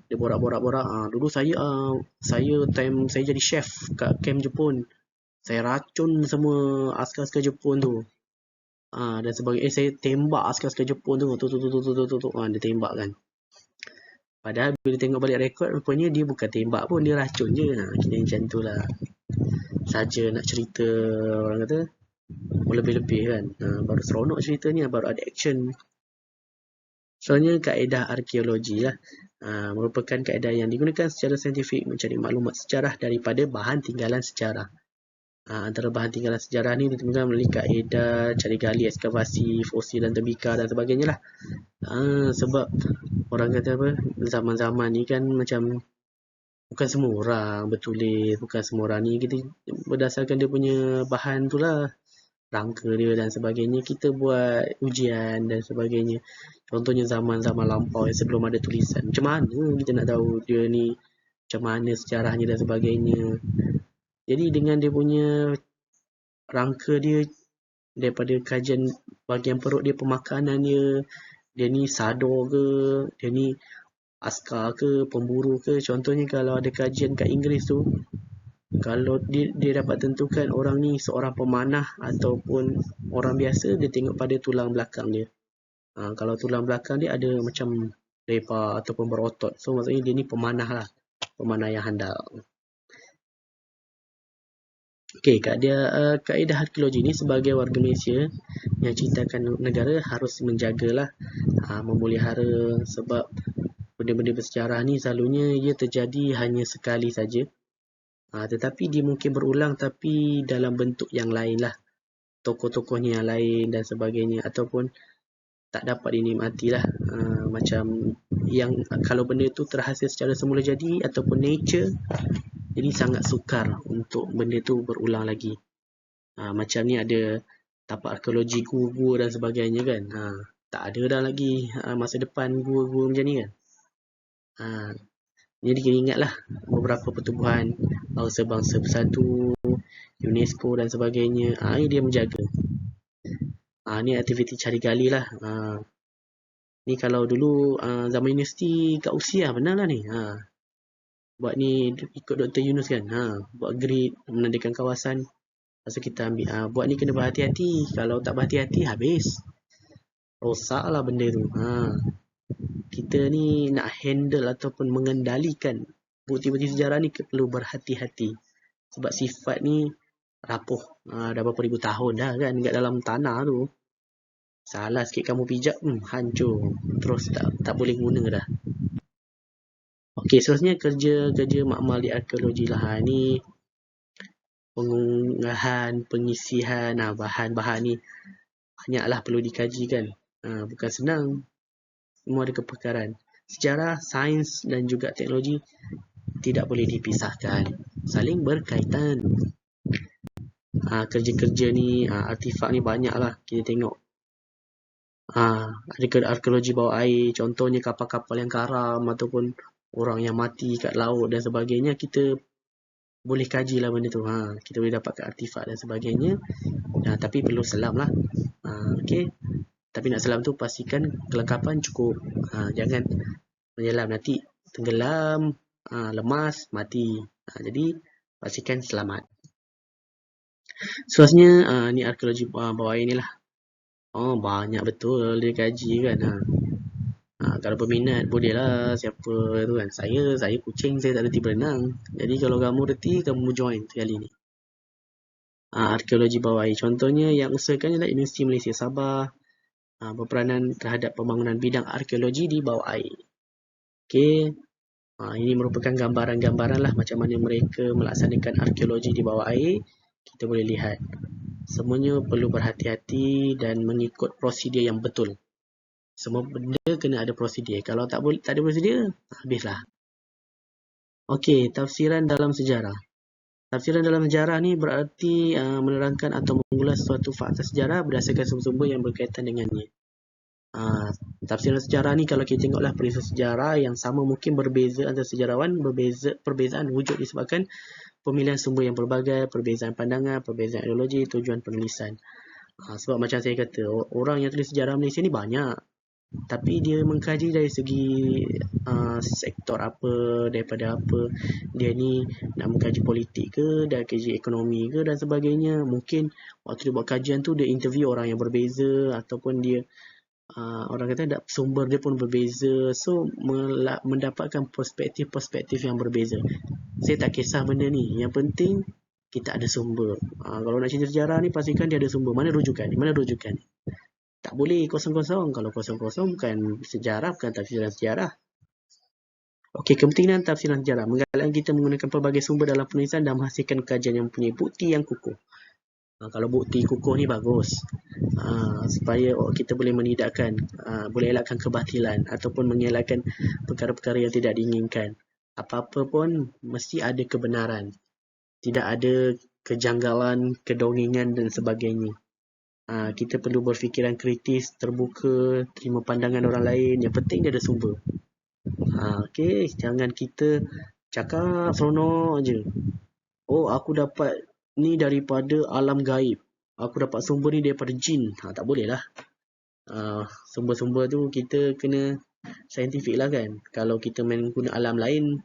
dia borak-borak. Dulu saya time saya jadi chef kat camp Jepun, saya racun semua askar-askar Jepun tu. Dan sebagainya. Saya tembak askar-askar Jepun tu. Dia tembak kan. Padahal bila tengok balik rekod, rupanya dia bukan tembak pun, dia racun je. Kira macam tu lah. Saja nak cerita, orang kata lebih-lebih kan. Baru seronok ceritanya, baru ada action. Soalnya kaedah arkeologi lah. Merupakan kaedah yang digunakan secara saintifik mencari maklumat sejarah daripada bahan tinggalan sejarah. Antara bahan tinggalan sejarah ni ditemukan melalui kaedah cari gali, ekskavasi, fosil dan tembikar dan sebagainya lah. Sebab orang kata zaman-zaman ni kan macam bukan semua orang bertulis, bukan semua orang ni kita berdasarkan dia punya bahan tu lah, rangka dia dan sebagainya, kita buat ujian dan sebagainya. Contohnya zaman-zaman lampau yang sebelum ada tulisan, macam mana kita nak tahu dia ni macam mana sejarahnya dan sebagainya. Jadi dengan dia punya rangka dia, daripada kajian bahagian perut dia, pemakanan dia ni sador ke, dia ni askar ke, pemburu ke. Contohnya kalau ada kajian kat Inggeris tu, kalau dia dapat tentukan orang ni seorang pemanah ataupun orang biasa, dia tengok pada tulang belakang dia. Kalau tulang belakang dia ada macam lebar ataupun berotot, so maksudnya dia ni pemanah lah, pemanah yang handal. Okey, kaedah arkeologi ni sebagai warga Malaysia yang cintakan negara harus menjagalah, memelihara, sebab benda-benda bersejarah ni selalunya ia terjadi hanya sekali saja. Tetapi dia mungkin berulang tapi dalam bentuk yang lain lah. Tokoh-tokohnya yang lain dan sebagainya, ataupun tak dapat dinikmati lah. Macam yang kalau benda tu terhasil secara semula jadi ataupun nature, jadi sangat sukar untuk benda tu berulang lagi. Macam ni ada tapak arkeologi gua-gua dan sebagainya kan. Tak ada dah lagi masa depan gua-gua macam ni kan. Jadi kena ingatlah beberapa pertubuhan bangsa-bangsa bersatu, UNESCO dan sebagainya. Ini dia menjaga. Ni aktiviti cari gali lah. Ni kalau dulu zaman universiti kat Usia benar lah ni. Buat ni ikut Dr. Yunus kan. Buat grid, menandakan kawasan. Masa kita ambil, buat ni kena berhati-hati. Kalau tak berhati-hati habis. Rosak lah benda tu. Kita ni nak handle ataupun mengendalikan bukti-bukti sejarah ni perlu berhati-hati. Sebab sifat ni rapuh. Dah berapa ribu tahun dah kan dekat dalam tanah tu. Salah sikit kamu pijak, hancur. Terus tak boleh guna dah. Okey, seterusnya kerja makmal di arkeologi lah. Ni pengunggahan, pengisian, bahan-bahan ni banyaklah perlu dikaji kan. Bukan senang. Semua ada kepakaran. Sejarah, sains dan juga teknologi tidak boleh dipisahkan. Saling berkaitan. Kerja-kerja ni, artifak ni banyak lah kita tengok. Ada arkeologi bawah air, contohnya kapal-kapal yang karam ataupun orang yang mati kat laut dan sebagainya. Kita boleh kaji lah benda tu. Kita boleh dapatkan artifak dan sebagainya. Tapi perlu selam lah. Okay. Tapi nak selam tu pastikan kelengkapan cukup. Jangan menyelam nanti tenggelam, lemas, mati. Jadi pastikan selamat. Seterusnya ni arkeologi bawah air ni lah. Banyak betul dia kaji kan. Kalau berminat bolehlah, siapa tu kan. Saya kucing, saya tak reti berenang. Jadi kalau kamu reti, kamu join kali ni. Arkeologi bawah air. Contohnya yang usahakan ialah Universiti Malaysia Sabah. Berperanan terhadap pembangunan bidang arkeologi di bawah air. Okey. Ini merupakan gambaran-gambaran lah macam mana mereka melaksanakan arkeologi di bawah air. Kita boleh lihat. Semuanya perlu berhati-hati dan mengikut prosedur yang betul. Semua benda kena ada prosedur. Kalau tak ada prosedur, habislah. Okey, tafsiran dalam sejarah. Tafsiran dalam sejarah ni berarti menerangkan atau mengulas suatu fakta sejarah berdasarkan sumber-sumber yang berkaitan dengannya. Tafsiran sejarah ni kalau kita tengoklah peristiwa sejarah yang sama mungkin berbeza antara sejarawan, perbezaan wujud disebabkan pemilihan sumber yang berbagai, perbezaan pandangan, perbezaan ideologi, tujuan penulisan. Sebab macam saya kata, orang yang tulis sejarah Malaysia ni banyak. Tapi dia mengkaji dari segi sektor apa, daripada apa. Dia ni nak mengkaji politik ke, dan kaji ekonomi ke dan sebagainya. Mungkin waktu dia buat kajian tu dia interview orang yang berbeza ataupun dia orang kata sumber dia pun berbeza. So mendapatkan perspektif-perspektif yang berbeza. Saya tak kisah benda ni. Yang penting kita ada sumber. Kalau nak cerita sejarah ni pastikan dia ada sumber. Mana rujukan? Tak boleh kosong-kosong. Kalau kosong-kosong bukan sejarah, bukan tafsiran sejarah. Okey, kepentingan tafsiran sejarah. Menggalakkan kita menggunakan pelbagai sumber dalam penulisan dan menghasilkan kajian yang mempunyai bukti yang kukuh. Kalau bukti kukuh ni bagus. Supaya kita boleh menidakkan, boleh elakkan kebatilan ataupun mengelakkan perkara-perkara yang tidak diinginkan. Apa-apa pun mesti ada kebenaran. Tidak ada kejanggalan, kedongengan dan sebagainya. Kita perlu berfikiran kritis, terbuka, terima pandangan orang lain. Yang penting dia ada sumber. Okey, jangan kita cakap seronok je. Aku dapat ni daripada alam gaib. Aku dapat sumber ni daripada jin. Tak boleh lah. Sumber-sumber tu kita kena saintifik lah kan. Kalau kita main guna alam lain,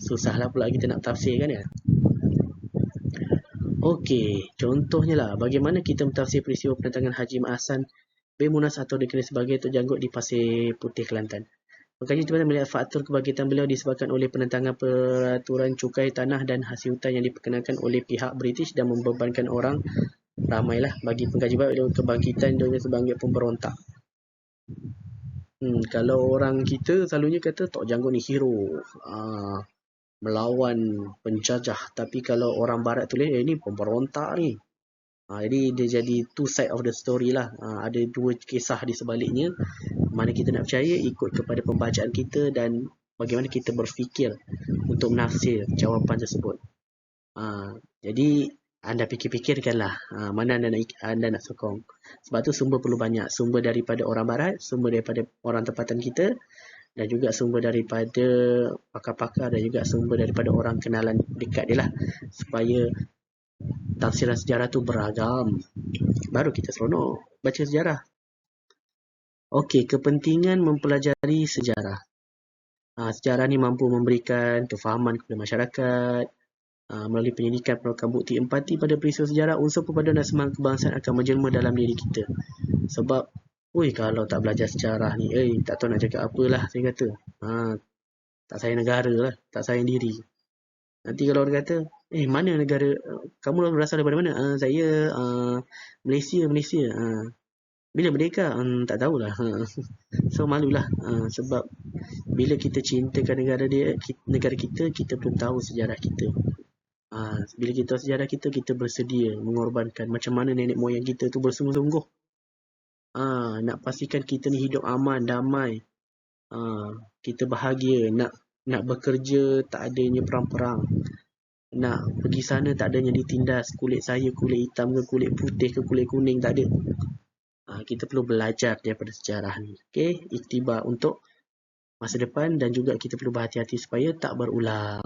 susahlah pula kita nak tafsirkan ya. Okey, contohnya lah bagaimana kita mentafsir peristiwa penentangan Haji Ma'asan bin Munas atau dikenali sebagai Tok Janggut di Pasir Putih, Kelantan. Pengkaji tempatan melihat faktor kebangkitan beliau disebabkan oleh penentangan peraturan cukai tanah dan hasil hutan yang diperkenalkan oleh pihak British dan membebankan orang ramailah. Bagi pengkaji bahawa kebangkitan dia sebagai pemberontak. Kalau orang kita selalunya kata Tok Janggut ni hero, melawan penjajah. Tapi kalau orang barat tulis, ni pemberontak ni. Jadi dia jadi two side of the story lah. Ada dua kisah di sebaliknya. Mana kita nak percaya ikut kepada pembacaan kita dan bagaimana kita berfikir untuk menafsir jawapan tersebut. Jadi anda fikir-fikirkanlah mana anda nak sokong. Sebab tu sumber perlu banyak. Sumber daripada orang barat, sumber daripada orang tempatan kita, dan juga sumber daripada pakar-pakar, dan juga sumber daripada orang kenalan dekat dia lah. Supaya tafsiran sejarah tu beragam. Baru kita seronok baca sejarah. Okey, kepentingan mempelajari sejarah. Sejarah ni mampu memberikan kefahaman kepada masyarakat, melalui pendidikan merupakan bukti empati pada peristiwa sejarah. Unsur perpaduan dan semangat kebangsaan akan menjelma dalam diri kita. Sebab kalau tak belajar sejarah ni, tak tahu nak cakap apalah, saya kata. Tak sayang negara lah, tak sayang diri. Nanti kalau orang kata, mana negara, kamu berasal daripada mana? Saya Malaysia. Bila merdeka? Tak tahulah. So malulah. Sebab bila kita cintakan negara kita, kita perlu tahu sejarah kita. Bila kita tahu sejarah kita, kita bersedia mengorbankan macam mana nenek moyang kita tu bersungguh-sungguh. Nak pastikan kita ni hidup aman, damai. Kita bahagia, nak bekerja tak adanya perang-perang. Nak pergi sana tak adanya ditindas kulit saya, kulit hitam ke, kulit putih ke, kulit kuning, tak ada. Kita perlu belajar daripada sejarah ni. Okay? Iktibar untuk masa depan dan juga kita perlu berhati-hati supaya tak berulang.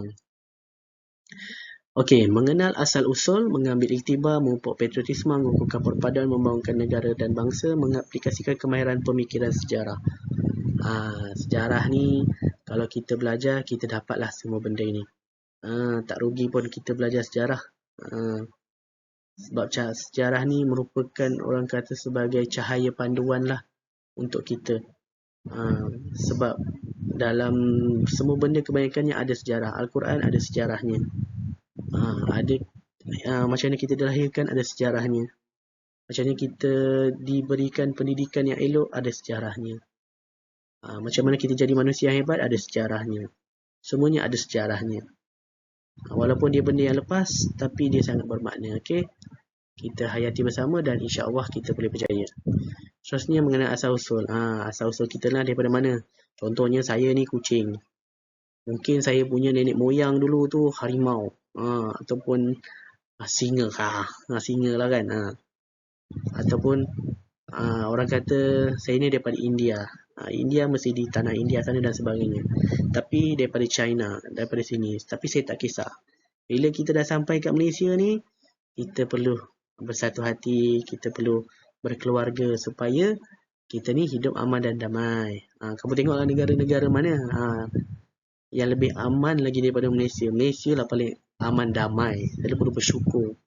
Okey, mengenal asal-usul, mengambil iktibar, memupuk patriotisme, mengukuhkan perpaduan, membangunkan negara dan bangsa, mengaplikasikan kemahiran pemikiran sejarah. Sejarah ni, kalau kita belajar, kita dapatlah semua benda ini. Tak rugi pun kita belajar sejarah. Sebab sejarah ni merupakan orang kata sebagai cahaya panduan lah untuk kita. Sebab dalam semua benda kebanyakannya ada sejarah. Al-Quran ada sejarahnya. Macam mana kita dilahirkan ada sejarahnya. Macam mana kita diberikan pendidikan yang elok ada sejarahnya. Macam mana kita jadi manusia yang hebat ada sejarahnya. Semuanya ada sejarahnya. Walaupun dia benda yang lepas, tapi dia sangat bermakna. Okay? Kita hayati bersama dan insya-Allah kita boleh berjaya. Seterusnya mengenai asal-usul. Asal-usul kita lah daripada mana? Contohnya saya ni kucing. Mungkin saya punya nenek moyang dulu tu harimau. Ataupun singa. Singa lah kan. Ataupun orang kata saya ni daripada India. India mesti di tanah India sana dan sebagainya. Tapi daripada China, daripada sini. Tapi saya tak kisah. Bila kita dah sampai kat Malaysia ni, kita perlu bersatu hati, kita perlu berkeluarga supaya kita ni hidup aman dan damai. Kamu tengoklah negara-negara mana yang lebih aman lagi daripada Malaysia. Malaysia lah paling aman damai. Kita perlu bersyukur.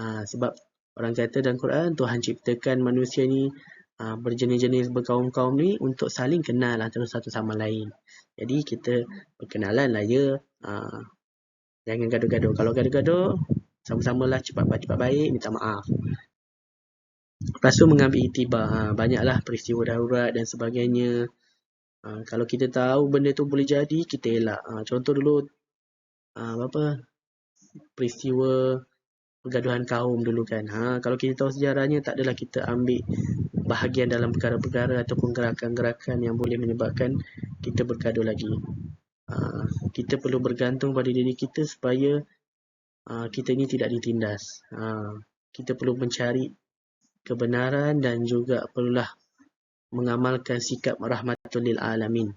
Sebab orang kata dalam Quran, Tuhan ciptakan manusia ni berjenis-jenis berkaum-kaum ni untuk saling kenal antara satu sama lain. Jadi kita berkenalan lah ya. Jangan gaduh-gaduh. Kalau gaduh-gaduh, sama-samalah cepat baik, minta maaf. Lepas tu mengambil iktibar. Banyaklah peristiwa darurat dan sebagainya. Kalau kita tahu benda tu boleh jadi, kita elak. Contoh dulu, peristiwa pergaduhan kaum dulu kan. Kalau kita tahu sejarahnya, tak adalah kita ambil bahagian dalam perkara-perkara ataupun gerakan-gerakan yang boleh menyebabkan kita bergaduh lagi. Kita perlu bergantung pada diri kita supaya kita ini tidak ditindas. Kita perlu mencari kebenaran dan juga perlulah mengamalkan sikap rahmatul lil alamin.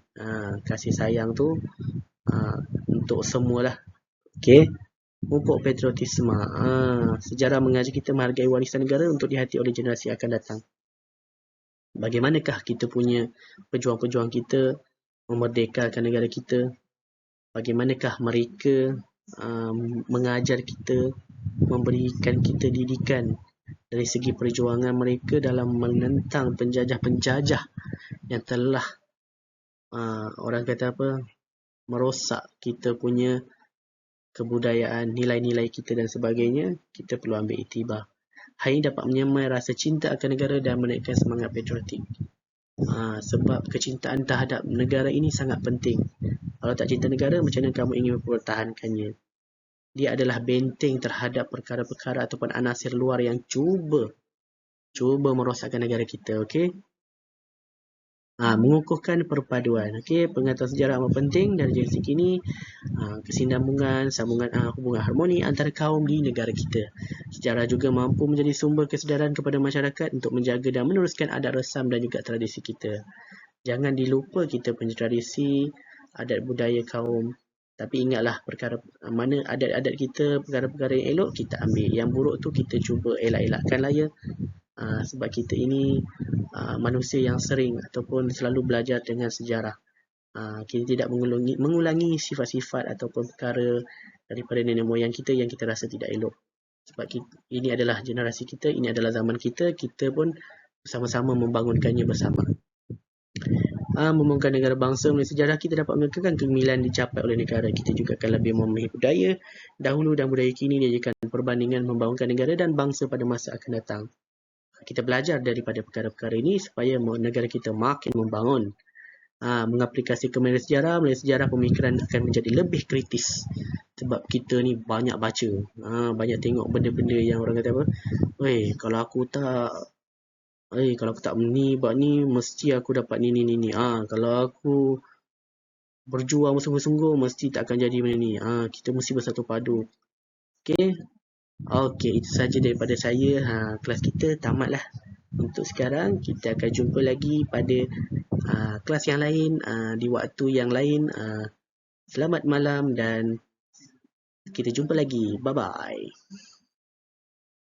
Kasih sayang tu untuk semualah. Okey. Pupuk patriotisme. Sejarah mengajar kita menghargai warisan negara untuk dihayati oleh generasi akan datang. Bagaimanakah kita punya pejuang-pejuang kita memerdekakan negara kita? Bagaimanakah mereka mengajar kita, memberikan kita didikan dari segi perjuangan mereka dalam menentang penjajah-penjajah yang telah orang kata merosak kita punya kebudayaan, nilai-nilai kita dan sebagainya. Kita perlu ambil iktibar. Hal ini dapat menyemai rasa cinta akan negara dan menaikkan semangat patriotik. Sebab kecintaan terhadap negara ini sangat penting. Kalau tak cinta negara, macam mana kamu ingin mempertahankannya? Dia adalah benteng terhadap perkara-perkara ataupun anasir luar yang cuba merosakkan negara kita, okey? Mengukuhkan perpaduan, okey? Pengetahuan sejarah amat penting dari segi ini, kesinambungan, sambungan hubungan harmoni antara kaum di negara kita. Sejarah juga mampu menjadi sumber kesedaran kepada masyarakat untuk menjaga dan meneruskan adat resam dan juga tradisi kita. Jangan dilupa kita punya tradisi, adat budaya kaum. Tapi ingatlah perkara mana adat-adat kita, perkara-perkara yang elok kita ambil. Yang buruk tu kita cuba elak-elakkan lah ya. Sebab kita ini manusia yang sering ataupun selalu belajar dengan sejarah. Kita tidak mengulangi sifat-sifat ataupun perkara daripada nenek moyang kita yang kita rasa tidak elok. Sebab ini adalah generasi kita, ini adalah zaman kita, kita pun bersama-sama membangunkannya bersama. Membangunkan negara bangsa melalui sejarah, kita dapat mengekalkan kegemilangan dicapai oleh negara. Kita juga akan lebih memahami budaya dahulu dan budaya kini, dijadikan perbandingan membangunkan negara dan bangsa pada masa akan datang. Kita belajar daripada perkara-perkara ini supaya negara kita makin membangun. Mengaplikasikan melalui sejarah pemikiran akan menjadi lebih kritis. Sebab kita ni banyak baca, banyak tengok benda-benda yang orang kata apa, kalau aku tak ni buat ni mesti aku dapat ni. Kalau aku berjuang sungguh-sungguh mesti tak akan jadi benda ni. Kita mesti bersatu padu. Okey, itu saja daripada saya. Kelas kita tamatlah untuk sekarang. Kita akan jumpa lagi pada kelas yang lain, di waktu yang lain. Selamat malam dan kita jumpa lagi. Bye-bye.